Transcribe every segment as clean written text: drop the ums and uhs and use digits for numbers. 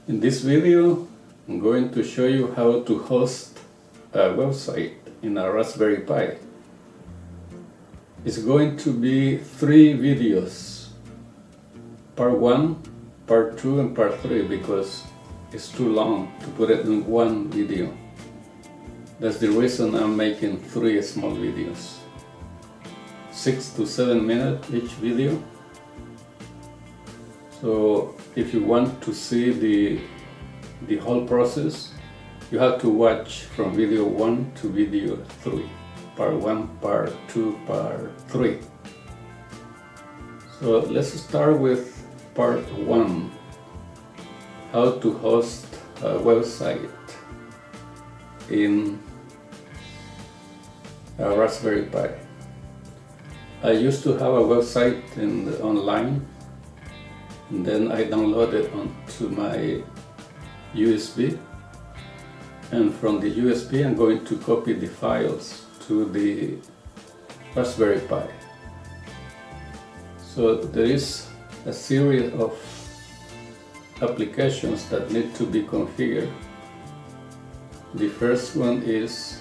In this video, I'm going to show you how to host a website in a Raspberry Pi. It's going to be 3 videos, part 1, part 2 and part 3, because it's too long to put it in one video. That's the reason I'm making 3 small videos, 6 to 7 minutes each video. So if you want to see the whole process, you have to watch from video 1 to video 3. Part 1, part 2, part 3. So let's start with part 1. How to host a website in a Raspberry Pi. I used to have a website online, and then I downloaded onto my USB, and from the USB I'm going to copy the files to the Raspberry Pi. So there is a series of applications that need to be configured. The first one is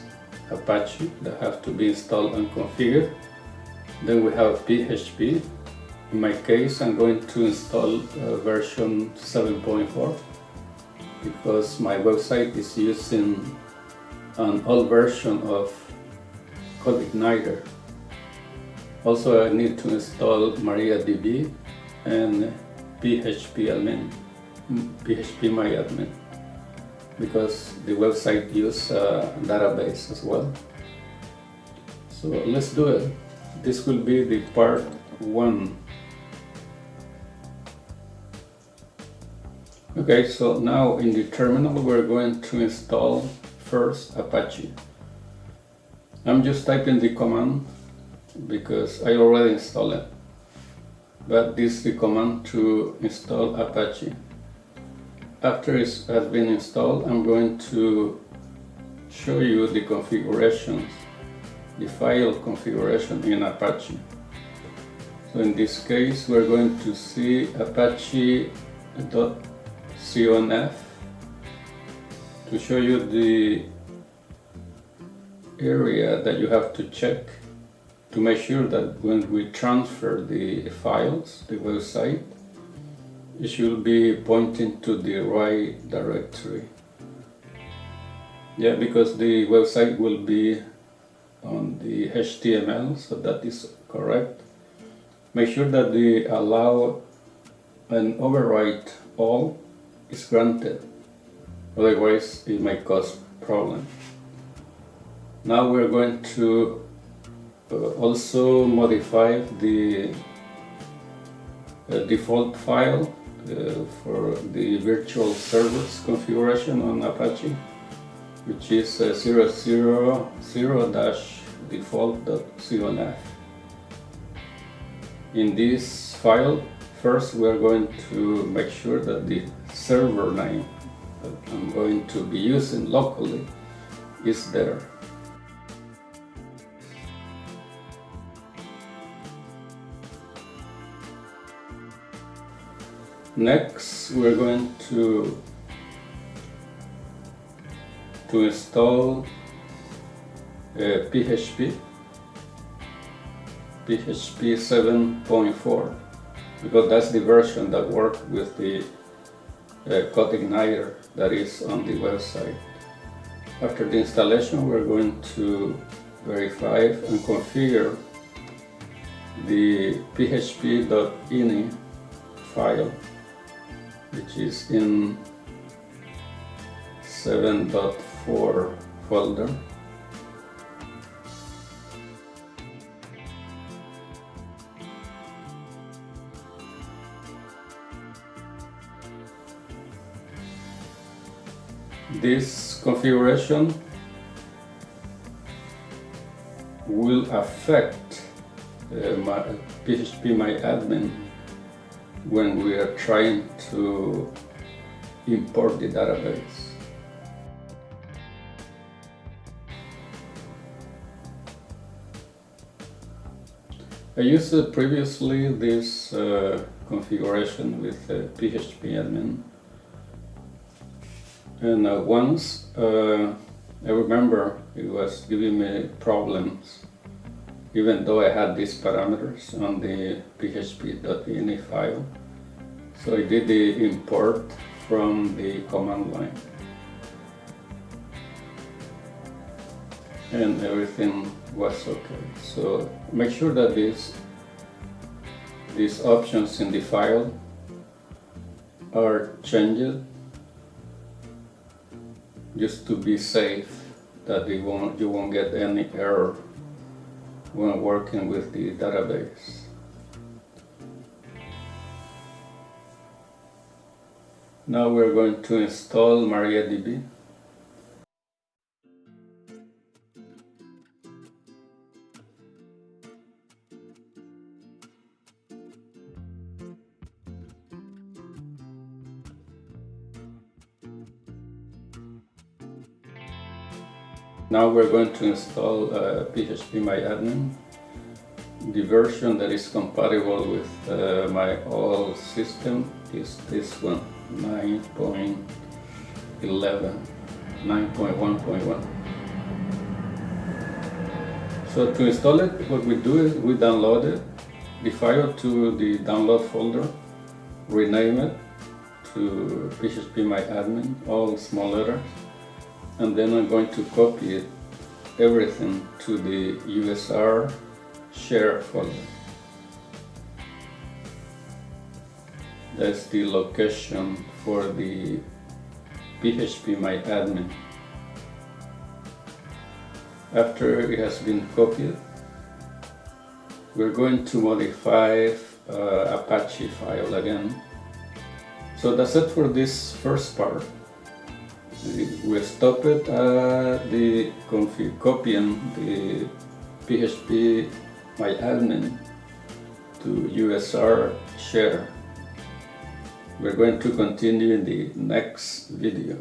Apache that have to be installed and configured. Then we have PHP. In my case, I'm going to install version 7.4 because my website is using an old version of CodeIgniter. Also, I need to install MariaDB and PHPMyAdmin because the website uses a database as well. So let's do it. This will be the part 1. Okay, so now in the terminal we're going to install first Apache. I'm just typing the command because I already installed it, but this is the command to install Apache. After it has been installed, I'm going to show you the configurations, the file configuration in Apache. So in this case we're going to see apache.conf to show you the area that you have to check to make sure that when we transfer the files, the website, it should be pointing to the right directory. Yeah, because the website will be on the HTML, so that is correct. Make sure that the allow and overwrite all is granted, otherwise it may cause problem. Now we're going to also modify the default file for the virtual servers configuration on Apache, which is 000-default.conf. In this file, first we are going to make sure that the server name that I'm going to be using locally is there. Next, we're going to install PHP 7.4 because that's the version that works with the CodeIgniter that is on the website. After the installation, we're going to verify and configure the php.ini file, which is in 7.4 folder. This configuration will affect my PHPMyAdmin when we are trying to import the database. I used previously this configuration with PHPMyAdmin, And once I remember it was giving me problems, even though I had these parameters on the php.ini file. So I did the import from the command line, and everything was okay. So make sure that these options in the file are changed, just to be safe, that you won't get any error when working with the database. Now we're going to install MariaDB. Now we're going to install phpMyAdmin. The version that is compatible with my old system is this one, 9.1.1. So to install it, what we do is we download the file to the download folder, rename it to phpMyAdmin, all small letters, and then I'm going to copy everything to the USR share folder. That's the location for the phpMyAdmin. After it has been copied, we're going to modify Apache file again. So that's it for this first part. We stop it at the copying the phpMyAdmin to USR share. We're going to continue in the next video.